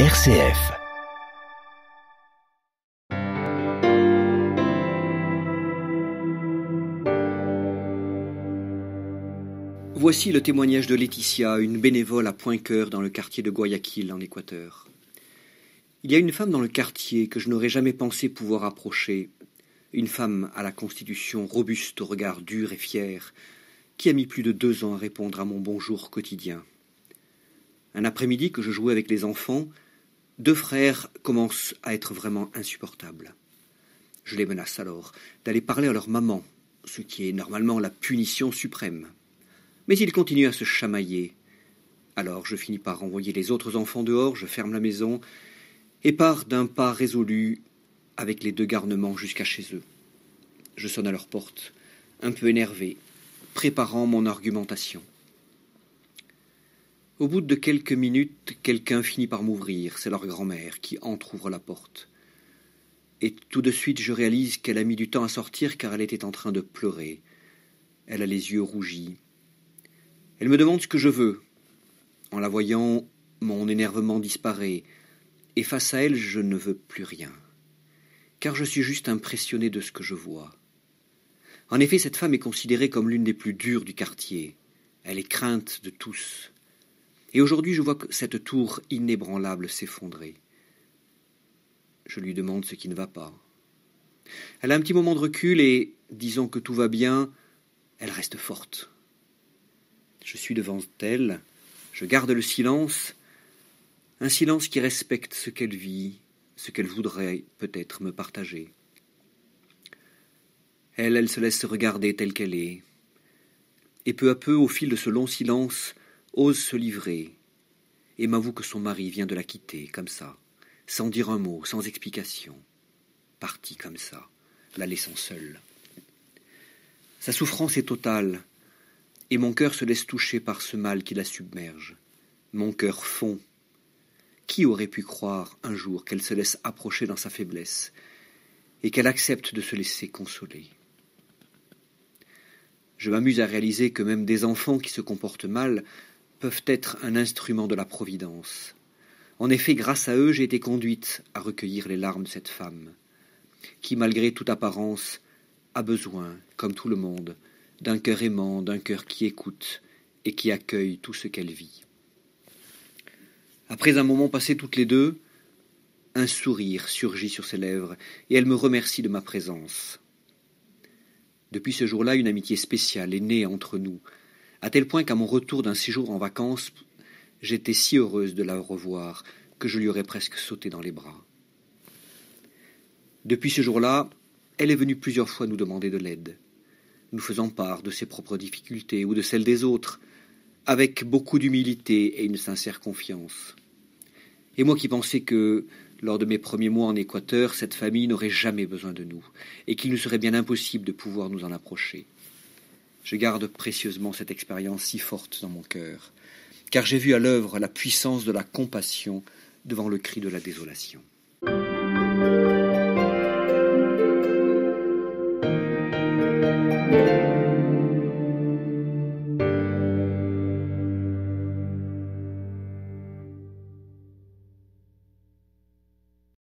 RCF. Voici le témoignage de Laetitia, une bénévole à Point-Cœur dans le quartier de Guayaquil en Équateur. Il y a une femme dans le quartier que je n'aurais jamais pensé pouvoir approcher, une femme à la constitution robuste, au regard dur et fier, qui a mis plus de 2 ans à répondre à mon bonjour quotidien. Un après-midi que je jouais avec les enfants, 2 frères commencent à être vraiment insupportables. Je les menace alors d'aller parler à leur maman, ce qui est normalement la punition suprême. Mais ils continuent à se chamailler. Alors je finis par renvoyer les autres enfants dehors, je ferme la maison et pars d'un pas résolu avec les 2 garnements jusqu'à chez eux. Je sonne à leur porte, un peu énervé, préparant mon argumentation. Au bout de quelques minutes, quelqu'un finit par m'ouvrir, c'est leur grand-mère qui entr'ouvre la porte. Et tout de suite je réalise qu'elle a mis du temps à sortir car elle était en train de pleurer. Elle a les yeux rougis. Elle me demande ce que je veux. En la voyant, mon énervement disparaît, et face à elle, je ne veux plus rien, car je suis juste impressionné de ce que je vois. En effet, cette femme est considérée comme l'une des plus dures du quartier. Elle est crainte de tous. Et aujourd'hui, je vois cette tour inébranlable s'effondrer. Je lui demande ce qui ne va pas. Elle a un petit moment de recul et, disant que tout va bien, elle reste forte. Je suis devant elle, je garde le silence, un silence qui respecte ce qu'elle vit, ce qu'elle voudrait peut-être me partager. Elle se laisse regarder telle qu'elle est, et peu à peu, au fil de ce long silence, ose se livrer, et m'avoue que son mari vient de la quitter, comme ça, sans dire un mot, sans explication, parti comme ça, la laissant seule. Sa souffrance est totale, et mon cœur se laisse toucher par ce mal qui la submerge. Mon cœur fond. Qui aurait pu croire un jour qu'elle se laisse approcher dans sa faiblesse, et qu'elle accepte de se laisser consoler? Je m'amuse à réaliser que même des enfants qui se comportent mal peuvent être un instrument de la providence. En effet, grâce à eux, j'ai été conduite à recueillir les larmes de cette femme, qui, malgré toute apparence, a besoin, comme tout le monde, d'un cœur aimant, d'un cœur qui écoute et qui accueille tout ce qu'elle vit. Après un moment passé toutes les 2, un sourire surgit sur ses lèvres et elle me remercie de ma présence. Depuis ce jour-là, une amitié spéciale est née entre nous, à tel point qu'à mon retour d'un séjour en vacances, j'étais si heureuse de la revoir que je lui aurais presque sauté dans les bras. Depuis ce jour-là, elle est venue plusieurs fois nous demander de l'aide, nous faisant part de ses propres difficultés ou de celles des autres, avec beaucoup d'humilité et une sincère confiance. Et moi qui pensais que, lors de mes premiers mois en Équateur, cette famille n'aurait jamais besoin de nous, et qu'il nous serait bien impossible de pouvoir nous en approcher. Je garde précieusement cette expérience si forte dans mon cœur, car j'ai vu à l'œuvre la puissance de la compassion devant le cri de la désolation.